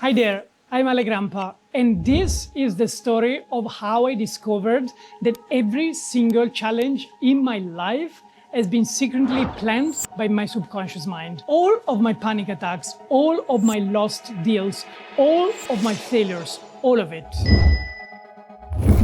Hi there, I'm Alle Grandpa, and this is the story of how I discovered that every single challenge in my life has been secretly planned by my subconscious mind. All of my panic attacks, all of my lost deals, all of my failures, all of it.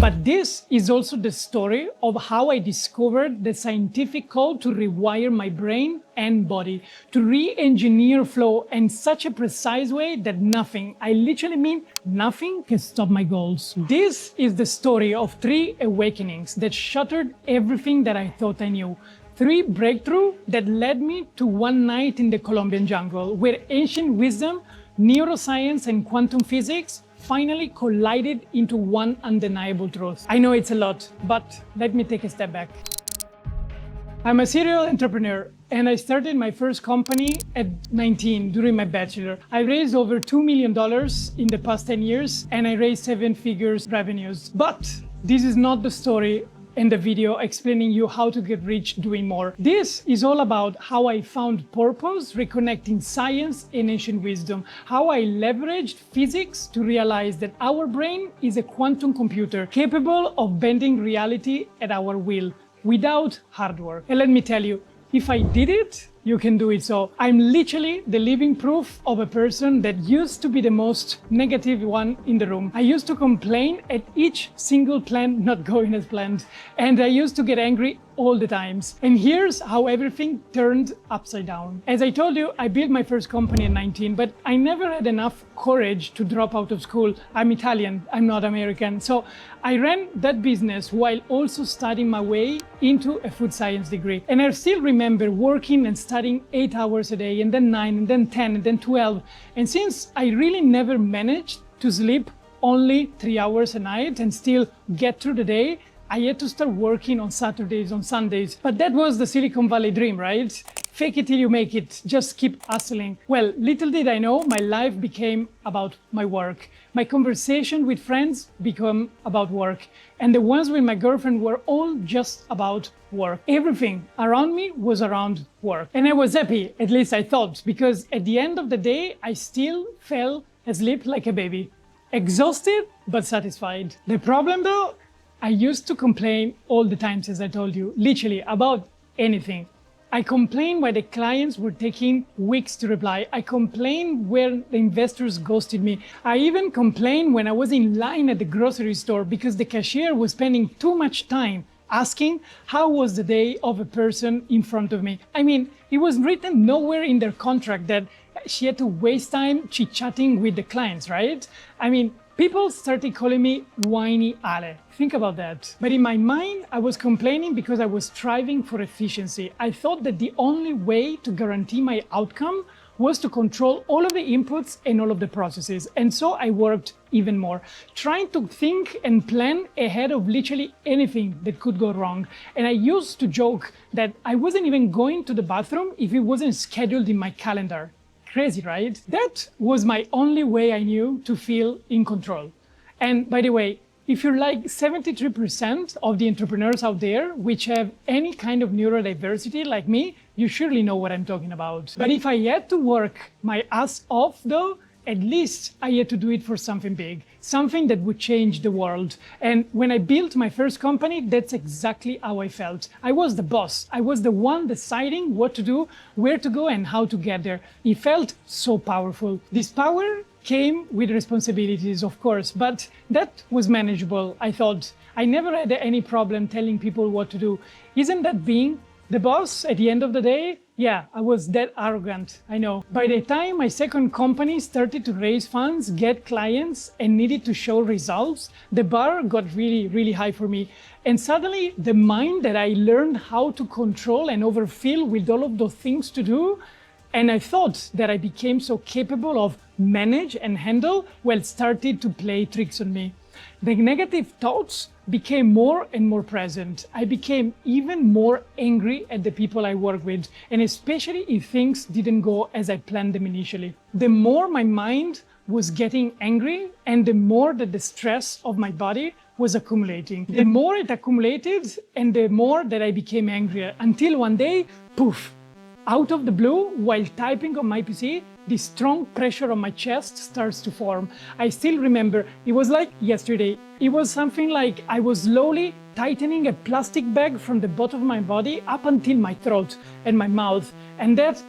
But this is also the story of how I discovered the scientific code to rewire my brain and body, to re-engineer flow in such a precise way that nothing, I literally mean nothing, can stop my goals. This is the story of 3 awakenings that shattered everything that I thought I knew. 3 breakthroughs that led me to one night in the Colombian jungle, where ancient wisdom, neuroscience, and quantum physics finally collided into one undeniable truth. I know it's a lot, but let me take a step back. I'm a serial entrepreneur, and I started my first company at 19 during my bachelor. I raised over $2 million in the past 10 years, and I raised 7 figures revenues. But this is not the story in the video explaining you how to get rich doing more. This is all about how I found purpose, reconnecting science and ancient wisdom, how I leveraged physics to realize that our brain is a quantum computer capable of bending reality at our will without hard work. And let me tell you, if I did it, you can do it. So I'm literally the living proof of a person that used to be the most negative one in the room. I used to complain at each single plan not going as planned. And I used to get angry all the times. And here's how everything turned upside down. As I told you, I built my first company at 19, but I never had enough courage to drop out of school. I'm Italian, I'm not American. So I ran that business while also studying my way into a food science degree. And I still remember working and studying 8 hours a day, and then 9, and then 10, and then 12. And since I really never managed to sleep only 3 hours a night and still get through the day, I had to start working on Saturdays, on Sundays. But that was the Silicon Valley dream, right? Fake it till you make it, just keep hustling. Well, little did I know, my life became about my work. My conversation with friends became about work. And the ones with my girlfriend were all just about work. Everything around me was around work. And I was happy, at least I thought, because at the end of the day, I still fell asleep like a baby. Exhausted, but satisfied. The problem though, I used to complain all the times, as I told you, literally about anything. I complained why the clients were taking weeks to reply. I complained when the investors ghosted me. I even complained when I was in line at the grocery store because the cashier was spending too much time asking how was the day of a person in front of me. I mean, it was written nowhere in their contract that she had to waste time chit-chatting with the clients, right? I mean, people started calling me whiny Alle. Think about that. But in my mind, I was complaining because I was striving for efficiency. I thought that the only way to guarantee my outcome was to control all of the inputs and all of the processes. And so I worked even more, trying to think and plan ahead of literally anything that could go wrong. And I used to joke that I wasn't even going to the bathroom if it wasn't scheduled in my calendar. Crazy, right? That was my only way I knew to feel in control. And by the way, if you're like 73% of the entrepreneurs out there which have any kind of neurodiversity like me, you surely know what I'm talking about. But if I had to work my ass off though, at least I had to do it for something big, something that would change the world. And when I built my first company, that's exactly how I felt. I was the boss. I was the one deciding what to do, where to go, and how to get there. It felt so powerful. This power came with responsibilities, of course, but that was manageable, I thought. I never had any problem telling people what to do. Isn't that being the boss at the end of the day? Yeah, I was that arrogant, I know. By the time my second company started to raise funds, get clients, and needed to show results, the bar got really, really high for me. And suddenly, the mind that I learned how to control and overfill with all of those things to do, and I thought that I became so capable of manage and handle, well, started to play tricks on me. The negative thoughts became more and more present. I became even more angry at the people I work with, and especially if things didn't go as I planned them initially. The more my mind was getting angry, and the more that the stress of my body was accumulating. The more it accumulated, and the more that I became angrier, until one day, poof, out of the blue, while typing on my PC, this strong pressure on my chest starts to form. I still remember, it was like yesterday. It was something like I was slowly tightening a plastic bag from the bottom of my body up until my throat and my mouth. And that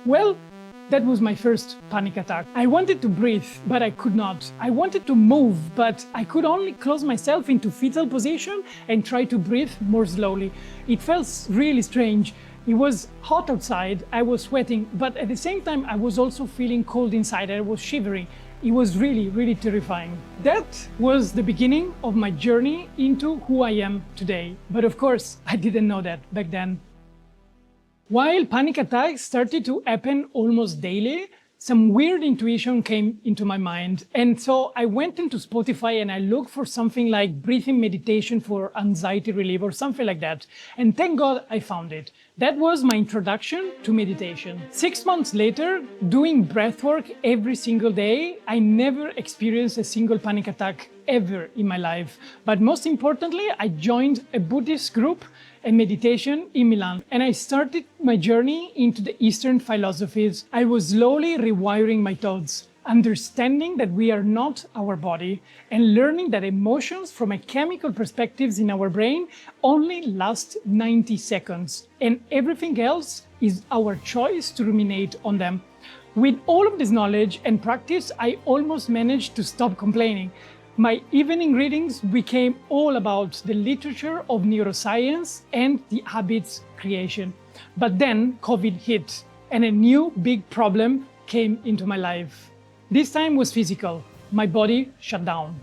was my first panic attack. I wanted to breathe, but I could not. I wanted to move, but I could only close myself into fetal position and try to breathe more slowly. It felt really strange. It was hot outside, I was sweating, but at the same time, I was also feeling cold inside. I was shivering. It was really, really terrifying. That was the beginning of my journey into who I am today. But of course, I didn't know that back then. While panic attacks started to happen almost daily, some weird intuition came into my mind. And so I went into Spotify and I looked for something like breathing meditation for anxiety relief or something like that. And thank God I found it. That was my introduction to meditation. 6 months later, doing breathwork every single day, I never experienced a single panic attack ever in my life. But most importantly, I joined a Buddhist group and meditation in Milan. And I started my journey into the Eastern philosophies. I was slowly rewiring my thoughts, understanding that we are not our body, and learning that emotions from a chemical perspectives in our brain only last 90 seconds. And everything else is our choice to ruminate on them. With all of this knowledge and practice, I almost managed to stop complaining. My evening readings became all about the literature of neuroscience and the habits creation. But then COVID hit and a new big problem came into my life. This time was physical. My body shut down.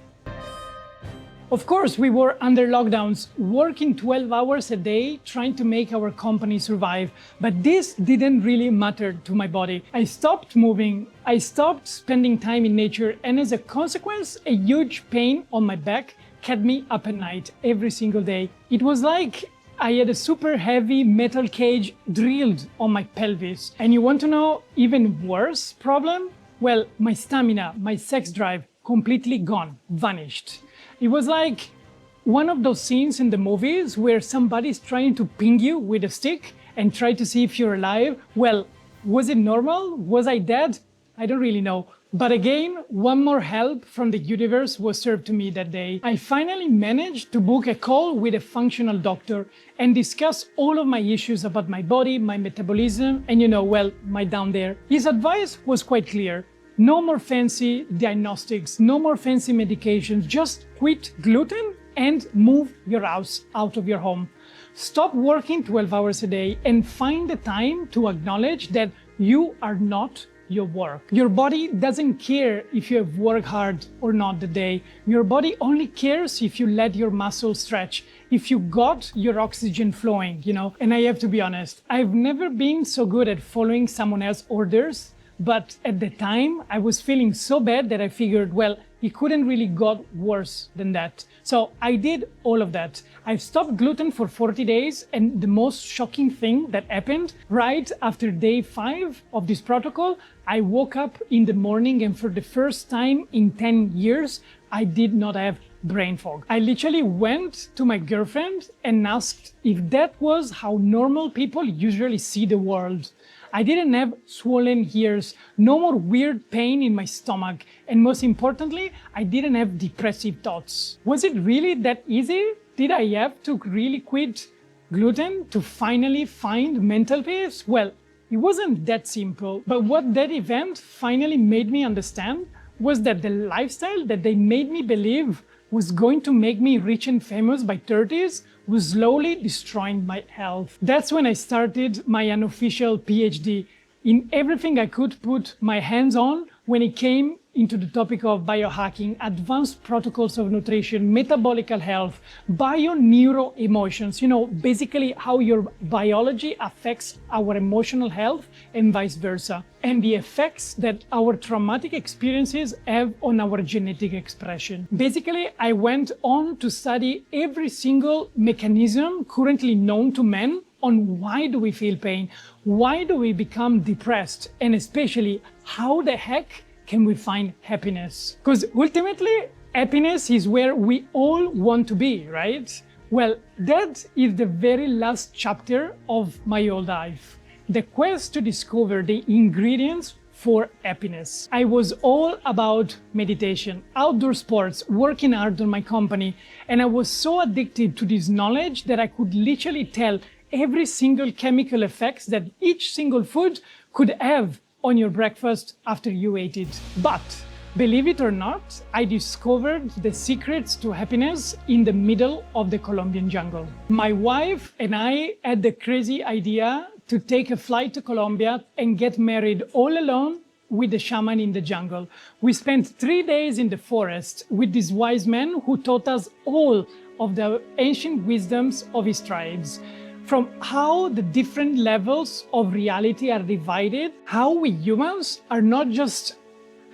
Of course, we were under lockdowns, working 12 hours a day, trying to make our company survive. But this didn't really matter to my body. I stopped moving. I stopped spending time in nature. And as a consequence, a huge pain on my back kept me up at night every single day. It was like I had a super heavy metal cage drilled on my pelvis. And you want to know even worse problem? Well, my stamina, my sex drive, completely gone, vanished. It was like one of those scenes in the movies where somebody's trying to ping you with a stick and try to see if you're alive. Well, was it normal? Was I dead? I don't really know. But again, one more help from the universe was served to me that day. I finally managed to book a call with a functional doctor and discuss all of my issues about my body, my metabolism, and my down there. His advice was quite clear. No more fancy diagnostics, no more fancy medications, just quit gluten and move your house out of your home. Stop working 12 hours a day and find the time to acknowledge that you are not your work. Your body doesn't care if you have worked hard or not the day. Your body only cares if you let your muscles stretch, if you got your oxygen flowing, And I have to be honest, I've never been so good at following someone else's orders. But at the time, I was feeling so bad that I figured, well, it couldn't really got worse than that. So I did all of that. I stopped gluten for 40 days. And the most shocking thing that happened right after day 5 of this protocol, I woke up in the morning and for the first time in 10 years, I did not have brain fog. I literally went to my girlfriend and asked if that was how normal people usually see the world. I didn't have swollen ears, no more weird pain in my stomach, and most importantly, I didn't have depressive thoughts. Was it really that easy? Did I have to really quit gluten to finally find mental peace? Well, it wasn't that simple, but what that event finally made me understand was that the lifestyle that they made me believe was going to make me rich and famous by 30s was slowly destroying my health. That's when I started my unofficial PhD in everything I could put my hands on when it came into the topic of biohacking, advanced protocols of nutrition, metabolic health, bio-neuro-emotions, basically how your biology affects our emotional health and vice versa, and the effects that our traumatic experiences have on our genetic expression. Basically, I went on to study every single mechanism currently known to men on why do we feel pain, why do we become depressed, and especially how the heck can we find happiness? Because ultimately, happiness is where we all want to be, right? Well, that is the very last chapter of my old life. The quest to discover the ingredients for happiness. I was all about meditation, outdoor sports, working hard on my company, and I was so addicted to this knowledge that I could literally tell every single chemical effects that each single food could have on your breakfast after you ate it. But believe it or not, I discovered the secrets to happiness in the middle of the Colombian jungle. My wife and I had the crazy idea to take a flight to Colombia and get married all alone with the shaman in the jungle. We spent 3 days in the forest with this wise man who taught us all of the ancient wisdoms of his tribes. From how the different levels of reality are divided, how we humans are not just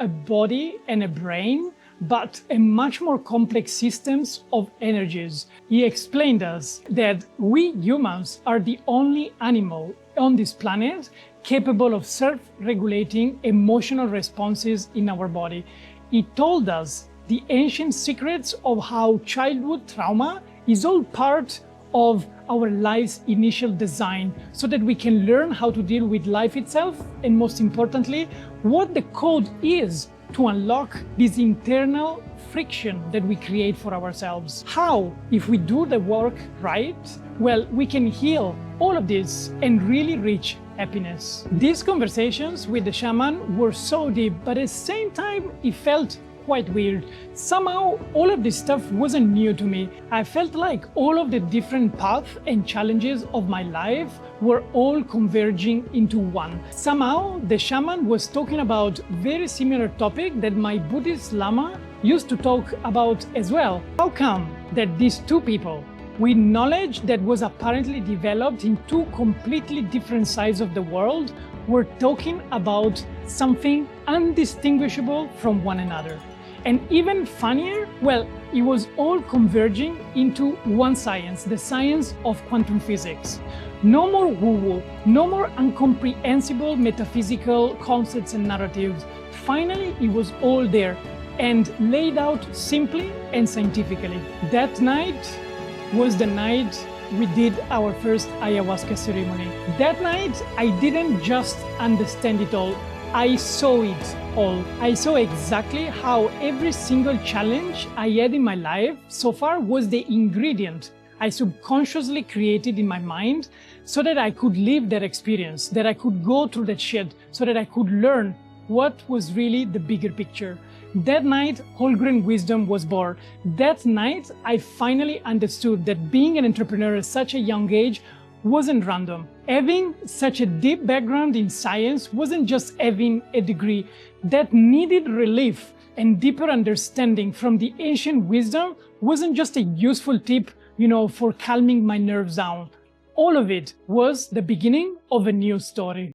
a body and a brain, but a much more complex systems of energies. He explained us that we humans are the only animal on this planet capable of self-regulating emotional responses in our body. He told us the ancient secrets of how childhood trauma is all part of our life's initial design so that we can learn how to deal with life itself, and most importantly, what the code is to unlock this internal friction that we create for ourselves. How, if we do the work right, well, we can heal all of this and really reach happiness. These conversations with the shaman were so deep, but at the same time, it felt quite weird. Somehow, all of this stuff wasn't new to me. I felt like all of the different paths and challenges of my life were all converging into one. Somehow, the shaman was talking about very similar topic that my Buddhist Lama used to talk about as well. How come that these two people, with knowledge that was apparently developed in two completely different sides of the world, were talking about something undistinguishable from one another? And even funnier, well, it was all converging into one science, the science of quantum physics. No more woo-woo, no more incomprehensible metaphysical concepts and narratives. Finally, it was all there and laid out simply and scientifically. That night was the night we did our first ayahuasca ceremony. That night, I didn't just understand it all, I saw it all. I saw exactly how every single challenge I had in my life so far was the ingredient I subconsciously created in my mind so that I could live that experience, that I could go through that shit, so that I could learn what was really the bigger picture. That night, Wholegrain Wisdom was born. That night, I finally understood that being an entrepreneur at such a young age wasn't random. Having such a deep background in science wasn't just having a degree. That needed relief and deeper understanding from the ancient wisdom wasn't just a useful tip, for calming my nerves down. All of it was the beginning of a new story.